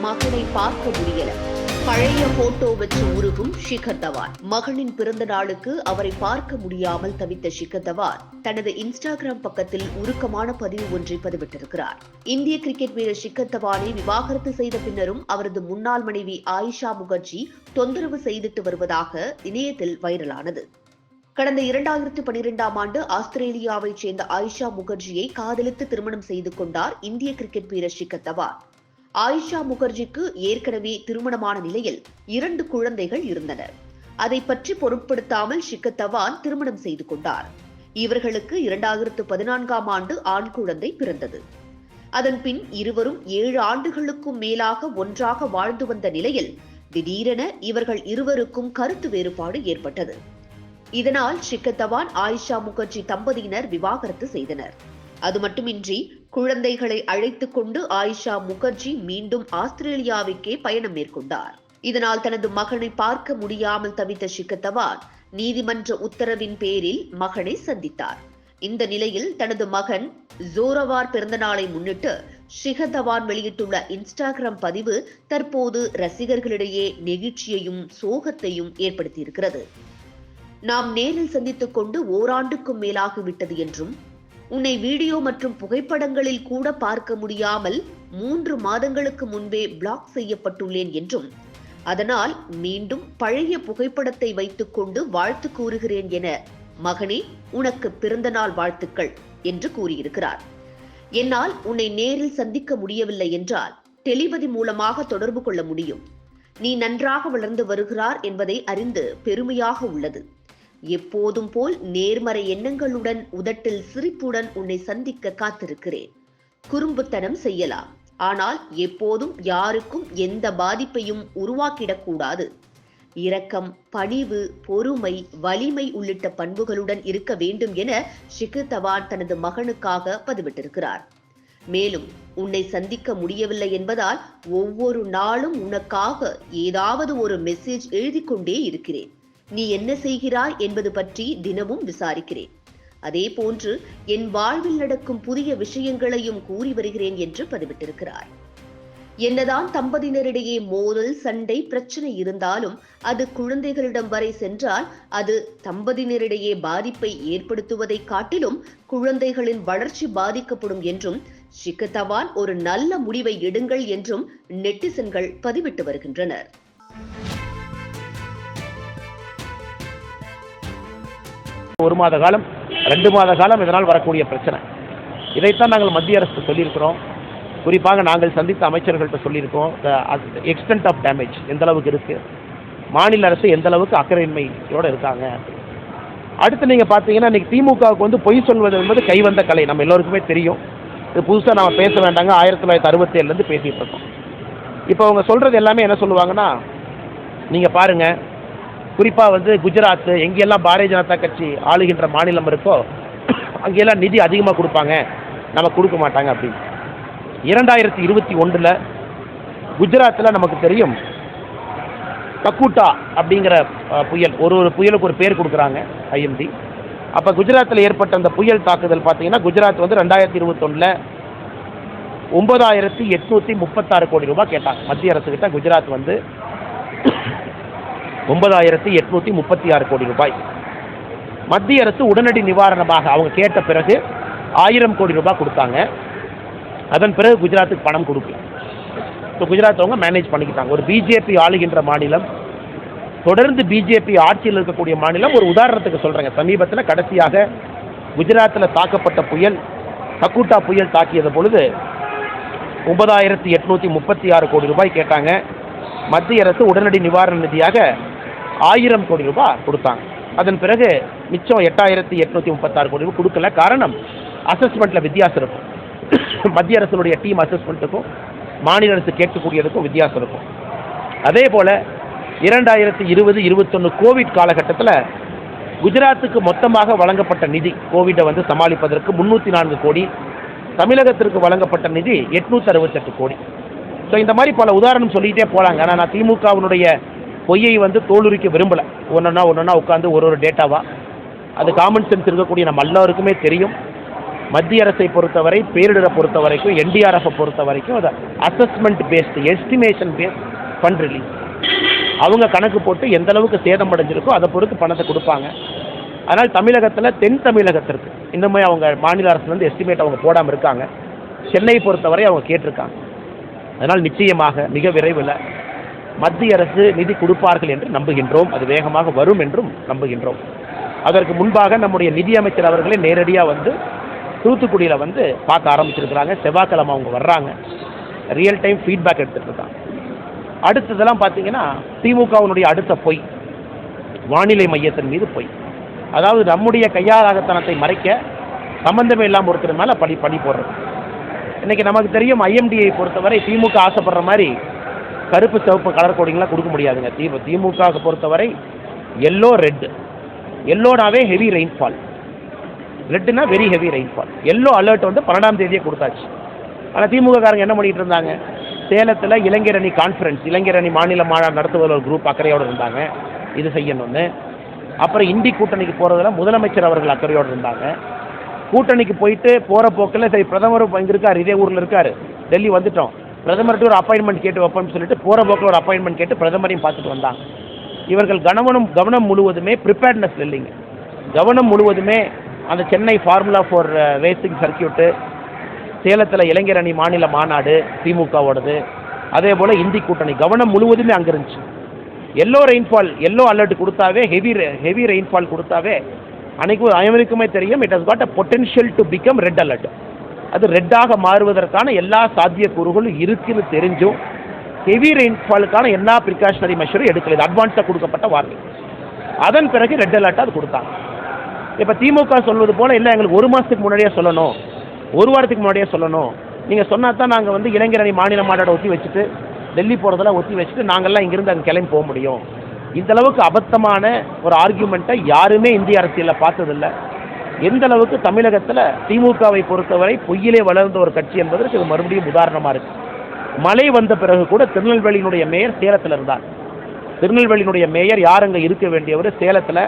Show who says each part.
Speaker 1: மகனை பார்க்க முடியல. பழைய போட்டோ வச்சு உருகும் ஷிகர் தவான். மகனின் பிறந்த நாளுக்கு அவரை பார்க்க முடியாமல் தவித்த ஷிகர் தவான் தனது இன்ஸ்டாகிராம் பக்கத்தில் உருக்கமான பதிவு ஒன்றை பதிவிட்டிருக்கிறார். இந்திய கிரிக்கெட் வீரர் ஷிகர் தவானை விவாகரத்து செய்த பின்னரும் அவரது முன்னாள் மனைவி ஆயிஷா முகர்ஜி தொந்தரவு செய்துட்டு வருவதாக இணையத்தில் வைரலானது. கடந்த 2012ஆம் ஆண்டு ஆஸ்திரேலியாவைச் சேர்ந்த ஆயிஷா முகர்ஜியை காதலித்து திருமணம் செய்து கொண்டார் இந்திய கிரிக்கெட் வீரர் ஷிகர் தவான். ஆயிஷா முகர்ஜிக்கு ஏற்கனவே திருமணமான நிலையில் 2 குழந்தைகள் இருந்தனர். அதை பற்றி பொருட்படுத்தாமல் ஷிகர் தவான் திருமணம் செய்து கொண்டார். இவர்களுக்கு 2014ஆம் ஆண்டு ஆண் குழந்தை பிறந்தது. அதன்பின் இருவரும் 7 ஆண்டுகளுக்கும் மேலாக ஒன்றாக வாழ்ந்து வந்த நிலையில் திடீரென இவர்கள் இருவருக்கும் கருத்து வேறுபாடு ஏற்பட்டது. இதனால் ஷிகர் தவான் ஆயிஷா முகர்ஜி தம்பதியினர் விவாகரத்து செய்தனர். அது மட்டுமின்றி குழந்தைகளை அழைத்துக் கொண்டு ஆயிஷா முகர்ஜி மீண்டும் ஆஸ்திரேலியாவுக்கே பயணம் மேற்கொண்டார். இதனால் தனது மகனை பார்க்க முடியாமல் தவித்த ஷிகர் தவான் நீதிமன்ற உத்தரவின் பேரில் மகனை சந்தித்தார். இந்த நிலையில் தனது மகன் ஜோரவார் பிறந்தநாளை முன்னிட்டு ஷிகர் தவான் வெளியிட்டுள்ள இன்ஸ்டாகிராம் பதிவு தற்போது ரசிகர்களிடையே நெகிழ்ச்சியையும் சோகத்தையும் ஏற்படுத்தியிருக்கிறது. நாம் நேரில் சந்தித்துக் கொண்டு ஓராண்டுக்கும் மேலாகிவிட்டது என்றும் உன்னை வீடியோ மற்றும் புகைப்படங்களில் கூட பார்க்க முடியாமல் 3 மாதங்களுக்கு முன்பே பிளாக் செய்யப்பட்டுள்ளேன் என்றும் அதனால் மீண்டும் பழைய புகைப்படத்தை வைத்துக் கொண்டு வாழ்த்து கூறுகிறேன் என மகனே உனக்கு பிறந்தநாள் வாழ்த்துக்கள் என்று கூறியிருக்கிறார். என்னால் உன்னை நேரில் சந்திக்க முடியவில்லை என்றால் டெலிபதி மூலமாக தொடர்பு கொள்ள முடியும். நீ நன்றாக வளர்ந்து வருகிறார் என்பதை அறிந்து பெருமையாக உள்ளது. எப்போதும் போல் நேர்மறை எண்ணங்களுடன் உதட்டில் சிரிப்புடன் உன்னை சந்திக்க காத்திருக்கிறேன். குறும்புத்தனம் செய்யலாம், ஆனால் எப்போதும் யாருக்கும் எந்த பாதிப்பையும் உருவாக்கிடக்கூடாது. இரக்கம், பணிவு, பொறுமை, வலிமை உள்ளிட்ட பண்புகளுடன் இருக்க வேண்டும் என ஷிகர் தவான் தனது மகனுக்காக பதிவிட்டிருக்கிறார். மேலும் உன்னை சந்திக்க முடியவில்லை என்பதால் ஒவ்வொரு நாளும் உனக்காக ஏதாவது ஒரு மெசேஜ் எழுதி கொண்டே இருக்கிறேன். நீ என்ன செய்கிறாய் என்பது பற்றி தினமும் விசாரிக்கிறேன். அதே போன்று என் வாழ்வில் நடக்கும் புதிய விஷயங்களையும் கூறி வருகிறேன் என்று பதிவிட்டிருக்கிறார். என்னதான் தம்பதியினரிடையே மோதல், சண்டை, பிரச்சனை இருந்தாலும் அது குழந்தைகளிடம் வரை சென்றால் அது தம்பதியினரிடையே பாதிப்பை ஏற்படுத்துவதை காட்டிலும் குழந்தைகளின் வளர்ச்சி பாதிக்கப்படும் என்றும் ஷிகர் தவான் ஒரு நல்ல முடிவை எடுங்கள் என்றும் நெட்டிசன்கள் பதிவிட்டு வருகின்றனர்.
Speaker 2: 1 மாத காலம் 2 மாத காலம் இதனால் வரக்கூடிய பிரச்சனை. இதைத்தான் நாங்கள் மத்திய அரசு சொல்லியிருக்கிறோம். குறிப்பாக நாங்கள் சந்தித்த அமைச்சர்கள்ட்ட சொல்லியிருக்கோம். எக்ஸ்டென்ட் ஆஃப் டேமேஜ் எந்த அளவுக்கு இருக்குது, மாநில அரசு எந்த அளவுக்கு அக்கறையின்மையோடு இருக்காங்க. அடுத்து நீங்கள் பார்த்தீங்கன்னா இன்றைக்கி திமுகவுக்கு வந்து பொய் சொல்வது என்பது கைவந்த கலை, நம்ம எல்லோருக்குமே தெரியும். இது புதுசாக நம்ம பேச வேண்டாங்க, 1967 பேசிகிட்டு இருக்கோம். இப்போ அவங்க சொல்கிறது எல்லாமே என்ன சொல்லுவாங்கன்னா, நீங்கள் பாருங்கள், குறிப்பாக வந்து குஜராத் எங்கெல்லாம் பாரதிய ஜனதா கட்சி ஆளுகின்ற மாநிலம் இருக்கோ அங்கெல்லாம் நிதி அதிகமாக கொடுப்பாங்க, நம்ம கொடுக்க மாட்டாங்க அப்படின்னு. 2021 குஜராத்தில் நமக்கு தெரியும் கக்கூட்டா அப்படிங்கிற புயல், ஒரு புயலுக்கு ஒரு பேர் கொடுக்குறாங்க ஐஎம்டி. அப்போ குஜராத்தில் ஏற்பட்ட அந்த புயல் தாக்குதல் பார்த்தீங்கன்னா குஜராத் வந்து 2021 9,836 கோடி ரூபாய் கேட்டாங்க மத்திய அரசுக்கிட்ட. குஜராத் வந்து 9,836 கோடி ரூபாய். மத்திய அரசு உடனடி நிவாரணமாக அவங்க கேட்ட பிறகு 1000 கோடி ரூபாய் கொடுத்தாங்க. அதன் பிறகு குஜராத்துக்கு பணம் கொடுக்கல. ஸோ குஜராத் அவங்க மேனேஜ் பண்ணிக்கிட்டாங்க. ஒரு பிஜேபி ஆளுகின்ற மாநிலம், தொடர்ந்து பிஜேபி ஆட்சியில் இருக்கக்கூடிய மாநிலம். ஒரு உதாரணத்துக்கு சொல்கிறேங்க, சமீபத்தில் கடைசியாக குஜராத்தில் தாக்கப்பட்ட புயல் கக்கூட்டா புயல் தாக்கியது பொழுது 9,836 கோடி ரூபாய் கேட்டாங்க. மத்திய அரசு உடனடி நிவாரண நிதியாக 1000 கோடி ரூபாய் கொடுத்தாங்க. அதன் பிறகு மிச்சம் 8,836 கோடி ரூபாய் கொடுக்கல. காரணம், அசஸ்மெண்ட்டில் வித்தியாசம் இருக்கும். மத்திய அரசுடைய டீம் அசஸ்மெண்ட்டுக்கும் மாநில அரசு கேட்கக்கூடியதுக்கும் வித்தியாசம் இருக்கும். அதே போல் 2020-21 கோவிட் காலகட்டத்தில் குஜராத்துக்கு மொத்தமாக வழங்கப்பட்ட நிதி, கோவிட்டை வந்து சமாளிப்பதற்கு 304 கோடி, தமிழகத்திற்கு வழங்கப்பட்ட நிதி 868 கோடி. ஸோ இந்த மாதிரி பல உதாரணம் சொல்லிகிட்டே போகிறாங்க. ஆனால் நான் திமுகவினுடைய பொய்யை வந்து தோலுரிக்க விரும்பலை. ஒன்றா உட்காந்து ஒரு டேட்டாவாக, அது காமன் சென்ஸ் இருக்கக்கூடிய நம்ம எல்லாருக்குமே தெரியும். மத்திய அரசை பொறுத்தவரை, பேரிடரை பொறுத்த வரைக்கும், என்டிஆர்எஃப் பொறுத்த வரைக்கும் அது assessment based, estimation based fund release. அவங்க கணக்கு போட்டு எந்த அளவுக்கு சேதம் அடைஞ்சிருக்கோ அதை பொறுத்து பணத்தை கொடுப்பாங்க. அதனால் தமிழகத்தில், தென் தமிழகத்திற்கு இன்னுமே அவங்க மாநில அரசுலேருந்து எஸ்டிமேட் அவங்க போடாமல் இருக்காங்க. சென்னையை பொறுத்தவரை அவங்க கேட்டிருக்காங்க. அதனால் நிச்சயமாக மிக விரைவில் மத்திய அரசு நிதி கொடுப்பார்கள் என்று நம்புகின்றோம். அது வேகமாக வரும் என்றும் நம்புகின்றோம். அதற்கு முன்பாக நம்முடைய நிதியமைச்சர் அவர்களே நேரடியாக வந்து தூத்துக்குடியில் வந்து பார்க்க ஆரம்பிச்சிருக்கிறாங்க. செவ்வாய்க்கிழமை அவங்க வர்றாங்க. ரியல் டைம் ஃபீட்பேக் எடுத்துகிட்டு இருக்காங்க. அடுத்ததெல்லாம் பார்த்தீங்கன்னா திமுகவினுடைய அடுத்த பொய், வானிலை மையத்தின் மீது பொய். அதாவது நம்முடைய கையாளாகத்தனத்தை மறைக்க சம்பந்தமே இல்லாமல் ஒருத்தர் மேலே பணி போடுறது. இன்றைக்கி நமக்கு தெரியும், ஐஎம்டியை பொறுத்தவரை திமுக ஆசைப்படுற மாதிரி கருப்பு சிவப்பு கலர் கோடிங்லாம் கொடுக்க முடியாதுங்க. திமுக பொறுத்தவரை எல்லோ ரெட். எல்லோனாவே ஹெவி ரெயின்ஃபால், ரெட்டுனா very heavy rainfall. Yellow alert வந்து 12ஆம் தேதியே கொடுத்தாச்சு. ஆனால் திமுககாரங்க என்ன பண்ணிகிட்டு இருந்தாங்க, சேலத்தில் இளைஞர் அணி கான்ஃபரன்ஸ், இளைஞர் அணி மாநில மாநாடு நடத்துவதில் ஒரு குரூப் அக்கறையோடு இருந்தாங்க, இது செய்யணும்னு. அப்புறம் இந்தி கூட்டணிக்கு போகிறதுல முதலமைச்சர் அவர்கள் அக்கறையோடு இருந்தாங்க. கூட்டணிக்கு போயிட்டு போகிற போக்கில் சரி பிரதமரும் இங்கே இருக்கார், இதே ஊரில் இருக்கார், டெல்லி வந்துட்டோம், பிரதமர்கிட்ட ஒரு அப்பாயின்மெண்ட் கேட்டு வைப்போம்னு சொல்லிட்டு போகிற போக்கில் ஒரு அப்பாயின்மெண்ட் கேட்டு பிரதமரையும் பார்த்துட்டு வந்தாங்க. இவர்கள் கவனம் முழுவதுமே ப்ரிப்பேர்ட்னஸ் இல்லைங்க. கவனம் முழுவதுமே அந்த Chennai formula for racing circuit, சேலத்தில் இளைஞர் அணி மாநில மாநாடு திமுகவோடது, அதே போல் இந்தி கூட்டணி, கவனம் முழுவதுமே அங்கே இருந்துச்சு. எல்லோ ரெயின்ஃபால், எல்லோ அலர்ட் கொடுத்தாவே, ஹெவி ரெயின்ஃபால் கொடுத்தாவே அன்றைக்கு அனைவருக்குமே தெரியும், it has got a potential to become red alert. அது ரெட்டாக மாறுவதற்கான எல்லா சாத்தியக்கூறுகளும் இருக்குன்னு தெரிஞ்சும் ஹெவி ரெயின்ஃபாலுக்கான எல்லா ப்ரிகாஷனரி மெஷரும் எடுக்கல. இது அட்வான்ஸாக கொடுக்கப்பட்ட வார்த்தை. அதன் பிறகு ரெட் அலர்ட்டாக அது கொடுத்தாங்க. இப்போ திமுக சொல்வது போல் இல்லை, எங்களுக்கு ஒரு மாதத்துக்கு முன்னாடியே சொல்லணும், ஒரு வாரத்துக்கு முன்னாடியே சொல்லணும், நீங்கள் சொன்னால் தான் நாங்கள் வந்து இளைஞர் அணி மாநில மாநாட்டை ஒத்தி வச்சுட்டு டெல்லி போகிறதெல்லாம் ஒத்தி வச்சுட்டு நாங்கள்லாம் இங்கேருந்து அங்கே கிளம்பி போக முடியும். இந்தளவுக்கு அபத்தமான ஒரு ஆர்கியூமெண்ட்டை யாருமே இந்திய அரசியலில் பார்த்ததில்லை. எந்த அளவுக்கு தமிழகத்தில் திமுகவை பொறுத்தவரை பொய்யிலே வளர்ந்த ஒரு கட்சி என்பதற்கு இது மறுபடியும் உதாரணமாக இருக்குது. மழை வந்த பிறகு கூட திருநெல்வேலியினுடைய மேயர் சேலத்தில் இருந்தார். திருநெல்வேலியினுடைய மேயர் யார் அங்கே இருக்க வேண்டியவர், சேலத்தில்